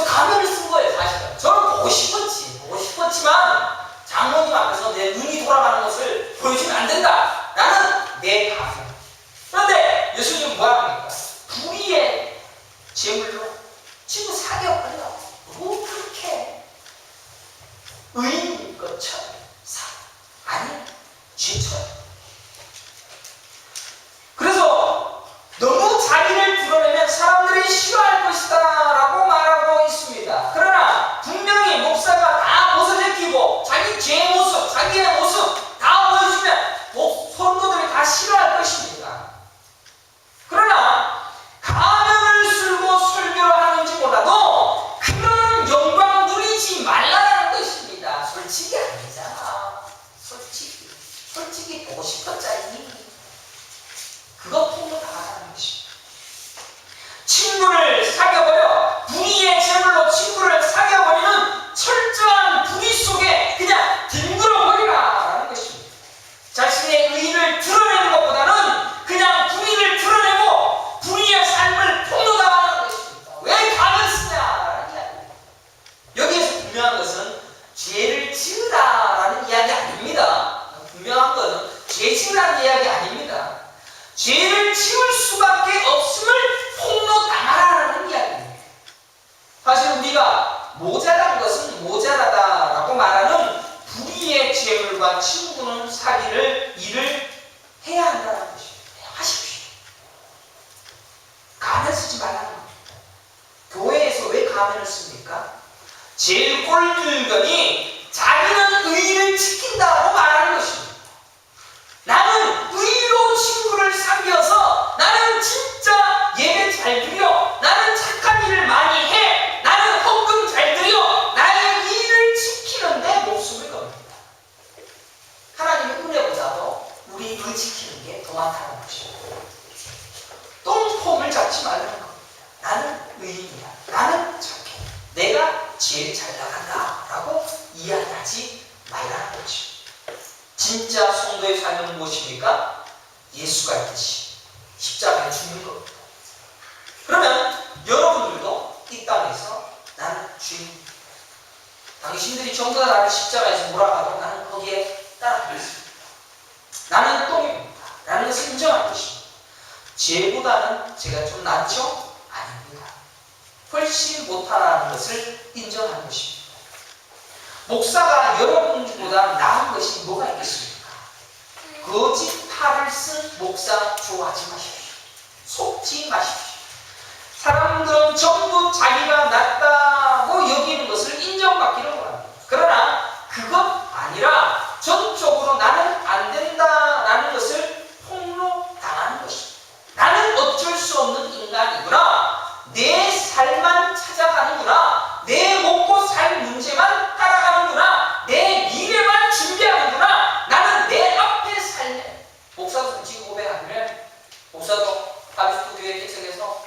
그래서 가면을 쓴 거예요. 사실은 저는 보고 싶었지만 장모님 앞에서 내 눈이 돌아가는 것을 보여주면 안 된다 라는 내 가면. 그런데 예수님은 뭐합니까? 불의의 제물로 친구 사귀어버려. 뭐 그렇게 의인인 것처럼 아니 죄처럼. 그래서 너무 자기를 드러내면 사람들이 싫어할 것이다 라고 말하고 있습니다. 그러나 분명히 목사가 다 옷을 제끼고 자기 죄의 모습, 자기의 모습 다 보여주면 성도들이 다 싫어할 것입니다. 그러나 가면을 쓸고 설교를 하는지 몰라도 그런 영광 누리지 말라는 것입니다. 솔직히 아니잖아. 솔직히 보고 싶었잖니. 그것 폭로 당하는 것입니다. 친구를 사귀어버려 불의의 제물로 친구를 사귀어버리는 철저한 불의 속에 그냥 뒹굴어버리라라는 것입니다. 자신의 의의를 드러내는 것보다는 그냥 불의를 드러내고 불의의 삶을 폭로당하는 것입니다. 왜 가면 쓰냐라는 이야기입니다. 여기에서 분명한 것은 죄를 지으라라는 이야기 아닙니다. 분명한 것은 죄 지으라는 이야기 아닙니다. 죄를 지을 수밖에 없음을 폭로당하라는 이야기입니다. 사실 우리가 모자란 것은 모자라다라고 말하는 불의의 죄물과 친구는 사귀를 일을 해야 한다는 것입니다. 하십시오. 가면 쓰지 말라는 겁니다. 교회에서 왜 가면을 씁니까? 제일 꼴불견이 자기는 의의를 지킨다고 말하는 것입니다. 나는 의로 친구를 사귀어서 나는 진짜 예배 잘 드려, 나는 착한 일을 많이 해, 나는 헌금 잘 드려, 나의 의를 지키는 데 목숨을 겁니다. 하나님의 은혜보다도 우리 의 지키는 게 더 많다는 것입니다. 똥폼을 잡지 말라는 겁니다. 나는 의인이야, 나는 착해, 내가 제일 잘 나간다 라고 이야기하지 말라는 것입니다. 진짜 성도의 삶은 무엇입니까? 예수가 있듯이 십자가에 죽는 겁니다. 그러면 여러분들도 이 땅에서 나는 주인입니다. 당신들이 전부 다 나를 십자가에서 몰아가도 나는 거기에 따라가겠습니다. 나는 똥입니다. 라는 것을 인정할 것입니다. 죄보다는 제가 좀 낫죠? 아닙니다. 훨씬 못하라는 것을 인정하는 것입니다. 목사가 여러분보다 나은 것이 뭐가 있겠습니까? 거짓 팔을 쓴 목사 좋아하지 마십시오. 속지 마십시오. 사람들은 전부 자기가 낫다고 여기는 것을 인정받기를 원합니다. 그러나 그것 아니라 전적으로 나는 안 된다라는 것을 폭로당하는 것입니다. 나는 어쩔 수 없는 인간이구나. 내 삶만 찾아가는구나. 내 먹고 살 문제만 따라가는구나. 내 미래만 준비하는구나. 나는 내 앞에 삶에. 목사도 솔직히 고백하면 목사도 가비스도 교회 개척해서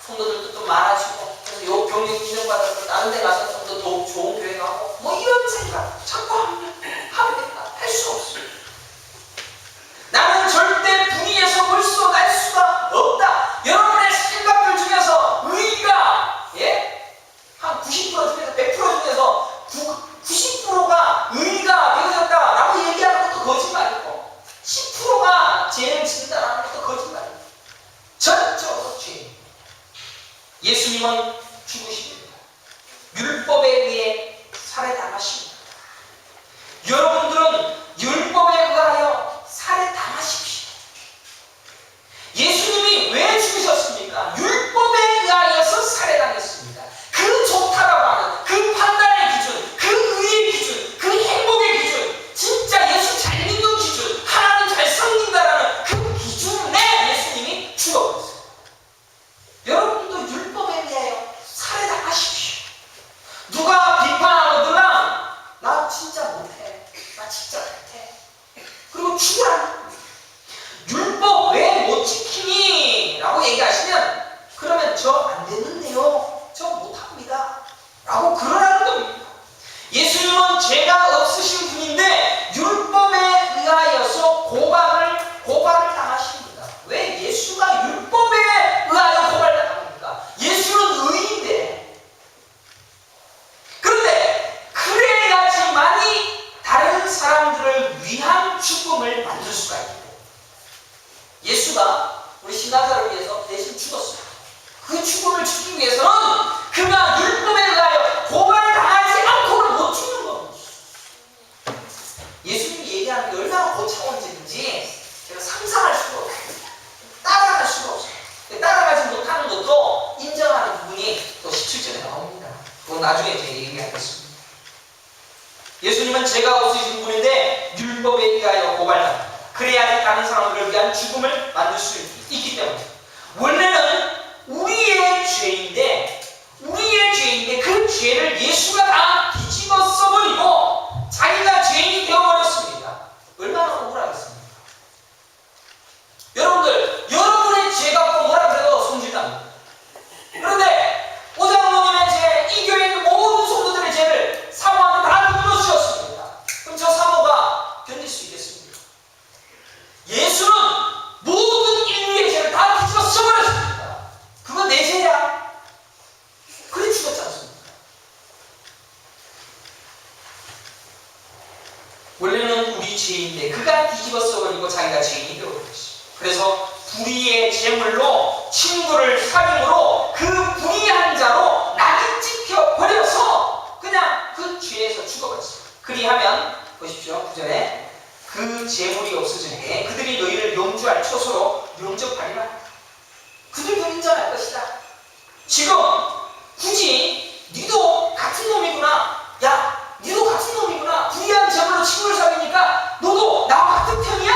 성도들도 좀 많아지고 그래서 요 병력 인정받아서 다른 데 가서 좀 더 좋은 교회 가고 뭐 이런 생각 자꾸 하면 된다. 할 수 없습니다. 나는 절대 불의에서 벌써 수가 없다. 여러분의 생각들 중에서 의의가 한 90% 중에서 100% 중에서 90%가 의의가 되어졌다라고 얘기하는 것도 거짓말이고 10%가 죄를 짓는다라는 것도 거짓말입니다. 전적으로 죄입니다. 예수님은 죽으십니다. 율법에 의해 살해당하십니다. 여러분들은 율법에 의하여 살해당하십시오. 예수님이 왜 죽으셨습니까? 율법에 의하여서 살해당했습니다. 그 좋다라고 하는 그 판단의 기준, 그 의의 기준, 그 행복의 기준, 진짜 예수 잘 믿는 기준, 하나님 잘 섬긴다라는 그 기준에 예수님이 죽어버렸어요. 여러분도 율법에 의하여 살해당하십시오. 누가 비판하거나 나 진짜 못해, 죽음을 죽이기 위해서는 그가 율법에 의하여 고발을 당하지 않고는 못 죽는 겁니다. 예수님이 얘기하는 게 얼마나 고차원적인지 제가 상상할 수가 없어요. 따라갈 수가 없어요. 따라가지 못하는 것도 인정하는 부분이 또 17절에 나옵니다. 그건 나중에 제가 얘기하겠습니다. 예수님은 죄가 없으신 분인데 율법에 의하여 고발합니다. 그래야지 다른 사람들을 위한 죽음을 만들 수 있기 때문에. 원래는 우리의 죄인데 그 죄를 예수가 다 뒤집어 써버리고 자기가 죄인이 되어버렸습니다. 얼마나 억울하겠습니까? 여러분들, 여러분의 죄가 뭐라 그래도 성질납니다. 그런데 오장로님의 죄, 이 교회 있는 모든 성도들의 죄를 사모하면 다 뒤집어주셨습니다. 그럼 저 사모가 견딜 수 있겠습니까? 예수는 모든 인류의 죄를 다 뒤집어 써버렸습니다. 그건 내 죄야. 그래 죽었지 않습니까? 원래는 우리 죄인데 그가 뒤집어 써버리고 자기가 죄인이 되어버렸지. 그래서 불의의 제물로 친구를 살인으로 그 불의한 자로 낙인 찍혀버려서 그냥 그 죄에서 죽어버렸어요. 그리하면 보십시오. 9절에 그 제물이 없어지게 그들이 너희를 영주할 처소로 영접하리라. 그들도 인정할 것이다. 지금 굳이 니도 같은 놈이구나. 야, 니도 같은 놈이구나. 불의한 제물로 친구를 사귀니까 너도 나와 같은 편이야?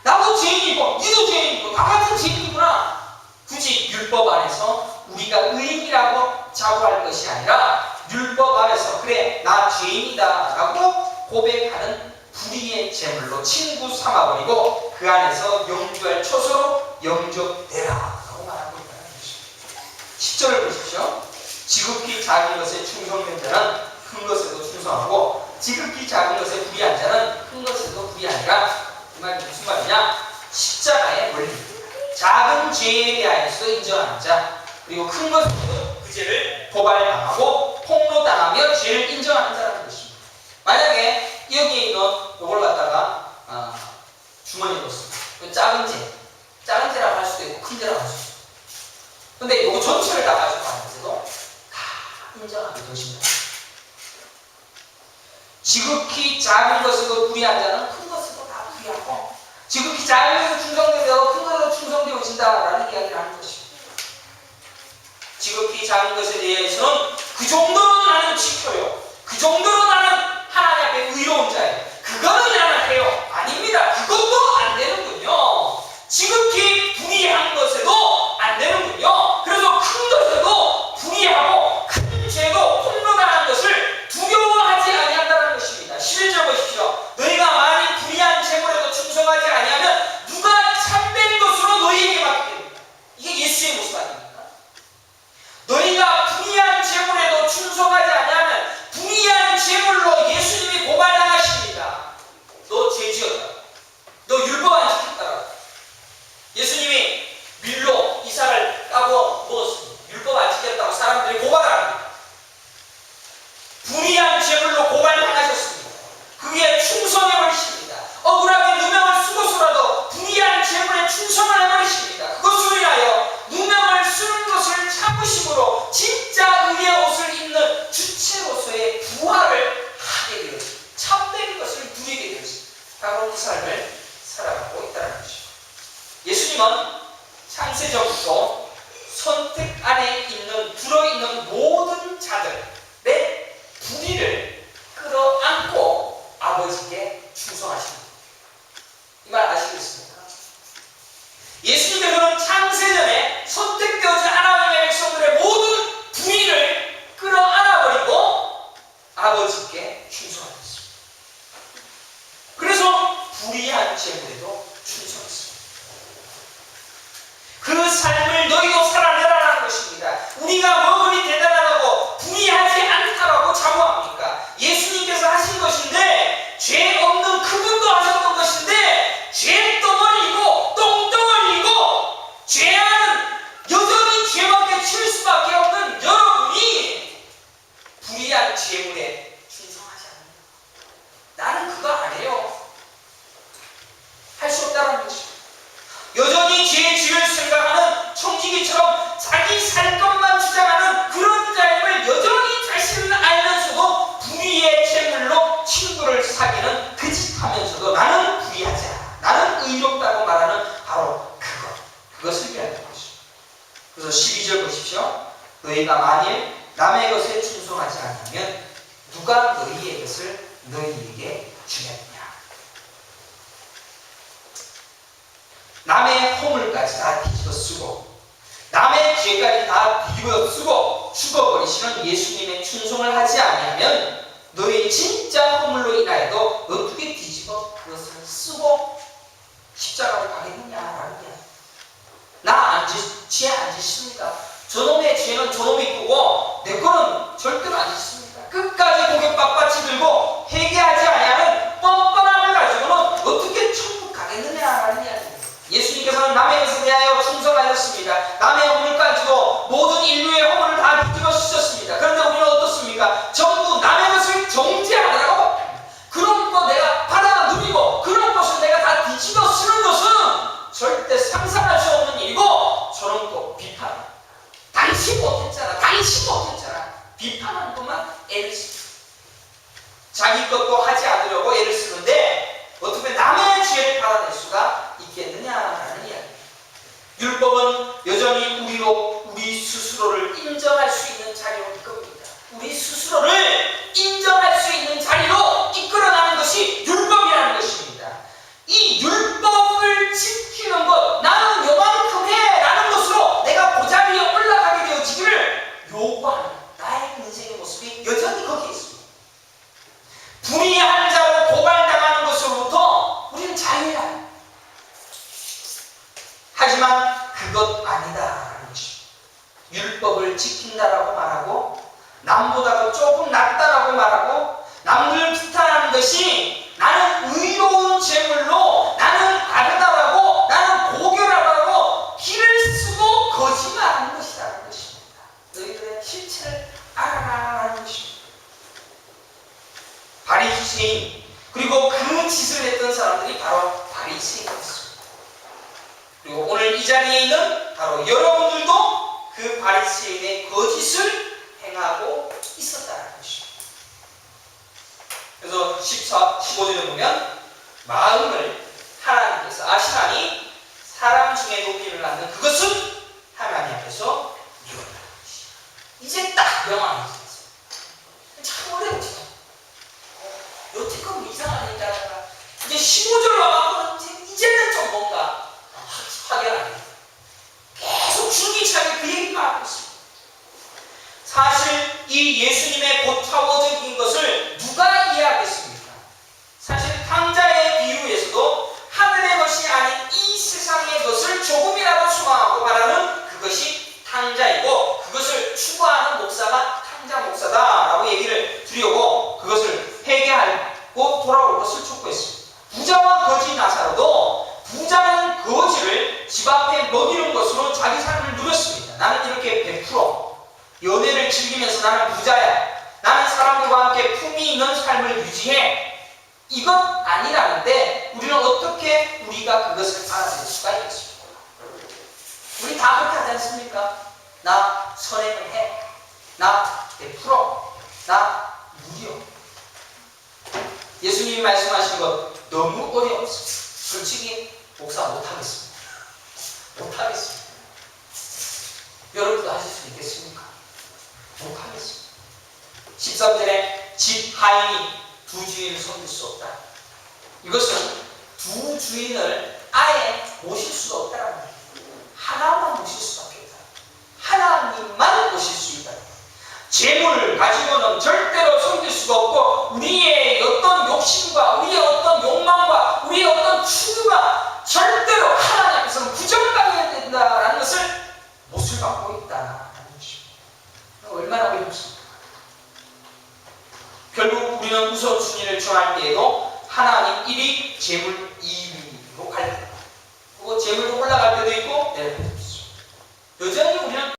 나도 죄인이고 니도 죄인이고 다 같은 죄인이구나. 굳이 율법 안에서 우리가 의인이라고 자부할 것이 아니라 율법 안에서 그래 나 죄인이다 라고 고백하는 불의의 제물로 친구 삼아버리고 그 안에서 영주할 처소로 영접되라 라고 말하고 있다는 것입니다. 10절을 보십시오. 지극히 작은 것에 충성된 자는 큰 것에도 충성하고 지극히 작은 것에 불의한 자는 큰 것에도 불의하니라. 이 말이 무슨 말이냐? 십자가의 원리입니다. 작은 죄에 대하여서 인정하는 자, 그리고 큰 것에도 그 죄를 고발당하고 폭로당하며 죄를 인정하는 자라는 것입니다. 만약에 여기에 있는 이걸 갖다가 주머니에 넣었습니다. 작은 죄라고 할 수도 있고 큰 죄라고 할 수도 있고, 근데 이거 전체를 다 가지고 가면서도 다 인정하게 되십니다. 지극히 작은 것에도 불의한 자는 큰 것에도 다 불의하고 지극히 작은 것에도 충성되어 큰 것에도 충성되어진다라는 이야기를 하는 것입니다. 지극히 작은 것에 대해서는 그 정도는 나는 지켜요. 그 정도는 나는 하나님 앞에 의로운 자예요. 그거는 나는 해요. 아닙니다. 그것도 안 되는군요. 지극히 불의한 것에도 안 되는군요. 그래서 큰 것에도 불의하고 큰 죄도 폭로당하는 것을 두려워하지 아니한다는 것입니다. 11절 보십시오. 너희가 많이 불의한 제물에도 충성하지 아니하면 누가 참된 것으로 너희에게 맡기겠느냐. 이게 예수의 모습 아닙니까? 너희가 불의한 제물에도 충성하지 아니하면 불의한 제물로 예수님이 고발당하십니다. 너 죄지었다. 너 율법 안 지켰다. 예수님이 밀로 이삭을 까고 먹었습니다. 율법 안 지켰다고 사람들이 고발합니다. 불의한 제물로 고발당하셨습니다. 그게 충성해 버리십니다. 억울하게 누명을 쓰고서라도 불의한 제물에 충성을 해버리십니다. 그것으로 인하여 누명을 쓰는 것을 참으심으로 진짜 의의 옷을 입는 주체로서의 부활을 하게 되었습니다. 참된 것을 누리게 되었습니다. 바로 그 삶을 살아가고 있다는 것입니다. 예수님은 창세전부터 선택 안에 들어있는 모든 자들의 불의를 끌어안고 아버지께 충성하십니다. 이 말 아시겠습니까? 예수님께서는 창세전에 선택되어진 하나님의 백성들의 모든 불의를 끌어안아버리고 아버지께 충성하셨습니다. 그래서 불의한 제물에도 충성했습니다. 그 삶을 너희도 살아내라는 것입니다. 우리가 뭐 그리 대단하다고 불의하지 않다라고 자부합니까? 예수님께서 하신 것인데 죄 없는 그분도 하셨던 것인데 죄 덩어리이고 똥덩어리이고 죄하는 여전히 죄밖에 칠 수밖에 없는 여러분이 불의한 제물에 충성하지 않는다. 나는 그거 안 해요. 할 수 없다는 것입니다. 여전히 죄 지을 생각하는 청지기처럼 자기 살 것 너희가 만일 남의 것에 충성하지 않으면 누가 너희의 것을 너희에게 주겠느냐. 남의 허물까지 다 뒤집어 쓰고 남의 죄까지 다 뒤집어 쓰고 죽어버리시는 예수님의 충성을 하지 아니하면 너희 진짜 허물로 인하여도 어떻게 뒤집어 그것을 쓰고 십자가로 가겠느냐라는 이야기. 나 죄 안 짓습니다. 저놈의 죄는 저놈이 꾸고 내 거는 절대로 안 짓습니다. 끝까지 고개 빳빳이 들고 회개하지 아니하는 뻔뻔함을 가지고는 어떻게 천국 가겠느냐라는 이야기입니다. 예수님께서는 남의 것에 대하여 충성하셨습니다. 남의 허물 가지고 모든 인류의 허물을 다 뒤집어 쓰셨습니다. 그런데 우리는 어떻습니까? 전부 남의 것을 정죄하더라고. 그런 거 내가 받아 누리고 그런 것을 내가 다 뒤집어 쓰는 것은 절대 상상할 수 없는 일이고 저는 또 비판. 당신 못했잖아. 당신 못했잖아. 비판하는 것만 애를 쓰죠. 자기 것도 하지 않으려고 애를 쓰는데 어떻게 남의 죄를 받아낼 수가 있겠느냐라는 이야기. 율법은 여전히 우리 스스로를 인정할 수 있는 자리로 이끌어갑니다. 우리 스스로를 인정할 수 있는 자리로 이끌어가는 것이 율법이라는 것입니다. 이 율법을 지키는 것, 나는 요만큼 해 라는 것으로 내가 보자리에 올라가게 되어지기를 요구하는 나의 인생의 모습이 여전히 거기에 있습니다. 불의한 자로 고발당하는 것으로부터 우리는 자유해야 합니다. 하지만 그것 아니다라는 것입니다. 율법을 지킨다라고 말하고 남보다도 조금 낫다라고 말하고 남들 비판하는 것이 나는 의로운 제물로 나는 바르다라고 나는 고결하다고 길을 쓰고 거짓말하는 것이라는 것입니다. 너희들의 실체를 알아라라는 것입니다. 바리새인 그리고 그 짓을 했던 사람들이 바로 바리새인이었습니다. 그리고 오늘 이 자리에 있는 바로 여러분들도 그 바리새인의 거짓을 행하고 있었다는 것입니다. 그래서 15절에 보면 마음을 하나님께서 아시나니 사람 중에 높임을 받는 그것은 하나님 앞에서 미워하는 것이다. 이제 딱 명함이 있었어요. 참 어려웠죠. 여태껏 이상한 얘기 하다가 이제 15절 와갖고 이제는 좀 뭔가 확연하게 계속 줄기차게 그 얘기만 하고 있습니다. 사실 이 예수님의 고차원적인 것을 누가 이해하겠습니까? 사실 탕자의 비유에서도 하늘의 것이 아닌 이 세상의 것을 조금이라도 소망하고 바라는 그것이 탕자이고 그것을 추구하는 목사가 탕자 목사다라고 얘기를 드리고 그것을 회개하고 돌아올 것을 촉구했습니다. 부자와 거지 나사로도 부자는 거지를 집 앞에 먹이는 것으로 자기 삶을 누렸습니다. 나는 이렇게 베풀어 연애를 즐기면서 나는 부자야. 나는 사람들과 함께 품위 있는 삶을 유지해. 이것 아니라는데 우리는 어떻게 우리가 그것을 알아낼 수가 있겠습니까? 우리 다 그렇게 하지 않습니까? 나 선행을 해. 나 베풀어. 나 누려. 예수님이 말씀하신 것 너무 어려웠어요. 솔직히 목사 못하겠습니다. 못하겠습니다. 여러분도 하실 수 있겠습니까? 못하겠습니다. 13절에 집 하인이 두 주인을 섬길 수 없다. 이것은 두 주인을 아예 모실 수가 없다는 거예요. 하나만 모실 수밖에 없다. 하나님만 모실 수 있다. 재물을 가지고는 절대로 섬길 수가 없고 우리의 어떤 욕심과 우리의 어떤 욕망과 우리의 어떤 추구가 절대로 하나님 앞에서는 부정당해야 된다라는 것을 못을 받고 있다라는 것입니다. 얼마나 어렵습니까? 결국 우리는 우선순위를 정할 때에도 하나님 1위, 재물 2위로 갈 때, 그리고 재물도 올라갈 때도 있고 내려갈 때도 있어요. 여전히 우리는